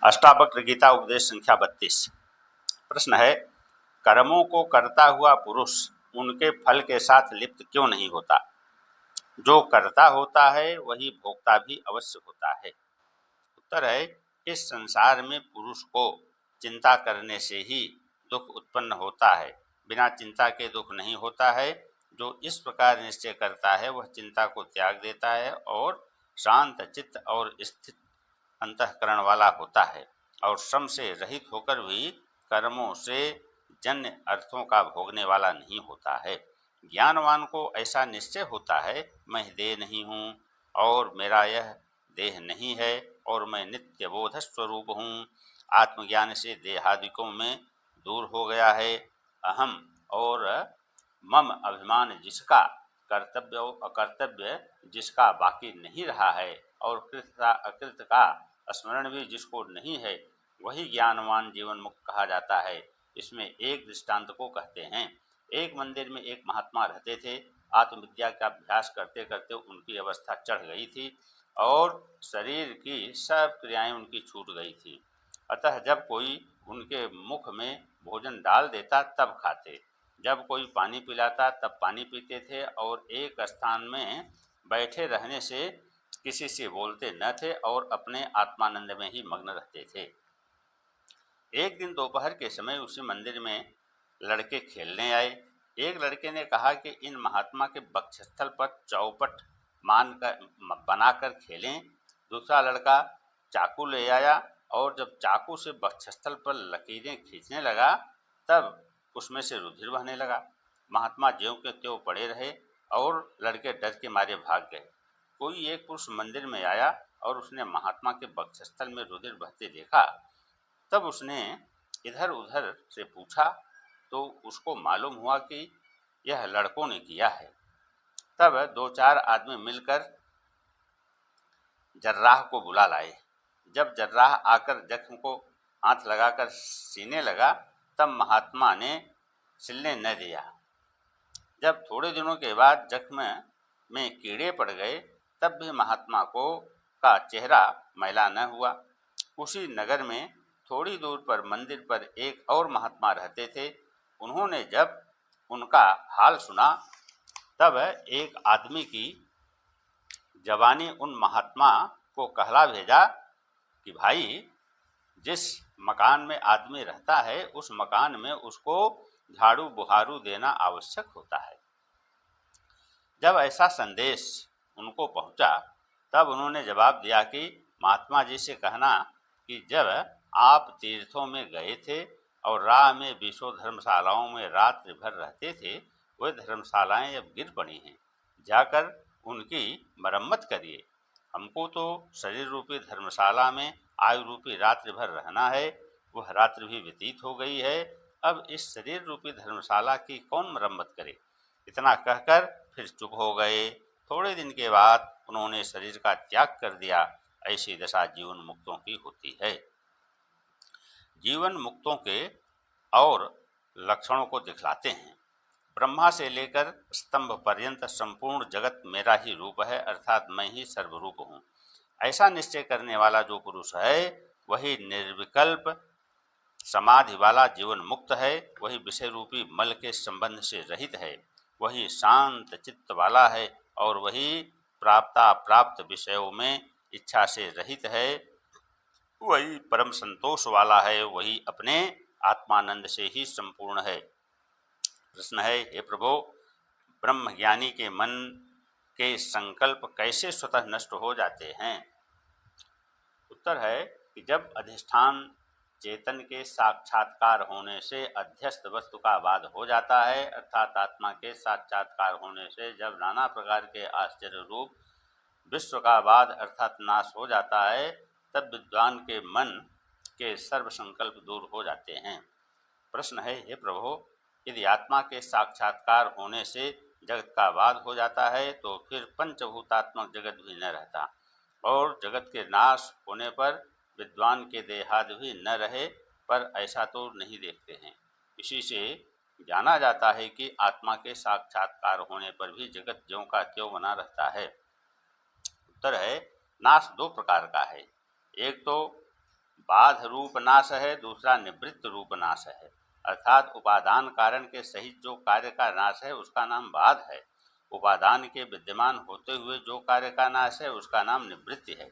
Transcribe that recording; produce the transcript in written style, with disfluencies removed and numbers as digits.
अष्टावक्र गीता उपदेश संख्या 32। प्रश्न है, कर्मों को करता हुआ पुरुष उनके फल के साथ लिप्त क्यों नहीं होता? जो करता होता है वही भोक्ता भी अवश्य होता है। उत्तर है, इस संसार में पुरुष को चिंता करने से ही दुख उत्पन्न होता है, बिना चिंता के दुख नहीं होता है। जो इस प्रकार निश्चय करता है वह चिंता को त्याग देता है और शांत चित्त और स्थित अंतःकरण वाला होता है और श्रम से रहित होकर भी कर्मों से जन्य अर्थों का भोगने वाला नहीं होता है। ज्ञानवान को ऐसा निश्चय होता है, मैं देह नहीं हूँ और मेरा यह देह नहीं है और मैं नित्य बोध स्वरूप हूँ। आत्मज्ञान से देहादिकों में दूर हो गया है। अहम और मम अभिमान जिसका, कर्तव्य और अकर्तव्य जिसका बाकी नहीं रहा है और कृत अकृत का स्मरण भी जिसको नहीं है, वही ज्ञानवान जीवन मुक्त कहा जाता है। इसमें एक दृष्टांत को कहते हैं। एक मंदिर में एक महात्मा रहते थे। आत्मविद्या का अभ्यास करते करते उनकी अवस्था चढ़ गई थी और शरीर की सब क्रियाएं उनकी छूट गई थी। अतः जब कोई उनके मुख में भोजन डाल देता तब खाते, जब कोई पानी पिलाता तब पानी पीते थे और एक स्थान में बैठे रहने से किसी से बोलते न थे और अपने आत्मानंद में ही मग्न रहते थे। एक दिन दोपहर के समय उसी मंदिर में लड़के खेलने आए। एक लड़के ने कहा कि इन महात्मा के वक्षस्थल पर चौपट बनाकर खेलें। दूसरा लड़का चाकू ले आया और जब चाकू से वक्षस्थल पर लकीरें खींचने लगा तब उसमें से रुधिर बहने लगा। महात्मा ज्यों के त्यों पड़े रहे और लड़के डर के मारे भाग गए। कोई एक पुरुष मंदिर में आया और उसने महात्मा के वक्षस्थल में रुधिर बहते देखा। तब उसने इधर उधर से पूछा तो उसको मालूम हुआ कि यह लड़कों ने किया है। तब दो चार आदमी मिलकर जर्राह को बुला लाए। जब जर्राह आकर जख्म को हाथ लगाकर सीने लगा तब महात्मा ने सिलने न दिया। जब थोड़े दिनों के बाद जख्म में कीड़े पड़ गए तब भी महात्मा का चेहरा मैला न हुआ। उसी नगर में थोड़ी दूर पर मंदिर पर एक और महात्मा रहते थे। उन्होंने जब उनका हाल सुना तब एक आदमी की जवानी उन महात्मा को कहला भेजा कि भाई, जिस मकान में आदमी रहता है उस मकान में उसको झाड़ू बुहारू देना आवश्यक होता है। जब ऐसा संदेश उनको पहुंचा तब उन्होंने जवाब दिया कि महात्मा जी से कहना कि जब आप तीर्थों में गए थे और राह में 20 धर्मशालाओं में रात्रि भर रहते थे, वे धर्मशालाएं अब गिर पड़ी हैं, जाकर उनकी मरम्मत करिए। हमको तो शरीर रूपी धर्मशाला में आयु रूपी रात्रि भर रहना है, वह रात्रि भी व्यतीत हो गई है। अब इस शरीर रूपी धर्मशाला की कौन मरम्मत करे? इतना कहकर फिर चुप हो गए। थोड़े दिन के बाद उन्होंने शरीर का त्याग कर दिया। ऐसी दशा जीवन मुक्तों की होती है। जीवन मुक्तों के और लक्षणों को दिखलाते हैं। ब्रह्मा से लेकर स्तंभ पर्यंत संपूर्ण जगत मेरा ही रूप है, अर्थात मैं ही सर्वरूप हूँ। ऐसा निश्चय करने वाला जो पुरुष है वही निर्विकल्प समाधि वाला जीवन मुक्त है, वही विषय रूपी मल के संबंध से रहित है, वही शांत चित्त वाला है और वही प्राप्त विषयों में इच्छा से रहित है, वही परम संतोष वाला है, वही अपने आत्मानंद से ही संपूर्ण है। प्रश्न है, हे प्रभु, ब्रह्मज्ञानी के मन के संकल्प कैसे स्वतः नष्ट हो जाते हैं? उत्तर है कि जब अधिष्ठान चेतन के साक्षात्कार होने से अध्यस्त वस्तु का वाद हो जाता है, अर्थात आत्मा के साक्षात्कार होने से जब नाना प्रकार के आश्चर्य रूप विश्व का वाद अर्थात नाश हो जाता है, तब विद्वान के मन के सर्व संकल्प दूर हो जाते हैं। प्रश्न है, हे प्रभु, यदि आत्मा के साक्षात्कार होने से जगत का वाद हो जाता है तो फिर पंचभूतात्मक जगत भी न रहता और जगत के नाश होने पर विद्वान के देहादि भी न रहे, पर ऐसा तो नहीं देखते हैं। इसी से जाना जाता है कि आत्मा के साक्षात्कार होने पर भी जगत ज्यों का त्यों बना रहता है। उत्तर है, नाश दो प्रकार का है। एक तो बाध रूप नाश है, दूसरा निवृत्त रूप नाश है। अर्थात उपादान कारण के सहित जो कार्य का नाश है उसका नाम बाध है, उपादान के विद्यमान होते हुए जो कार्य का नाश है उसका नाम निवृत्ति है।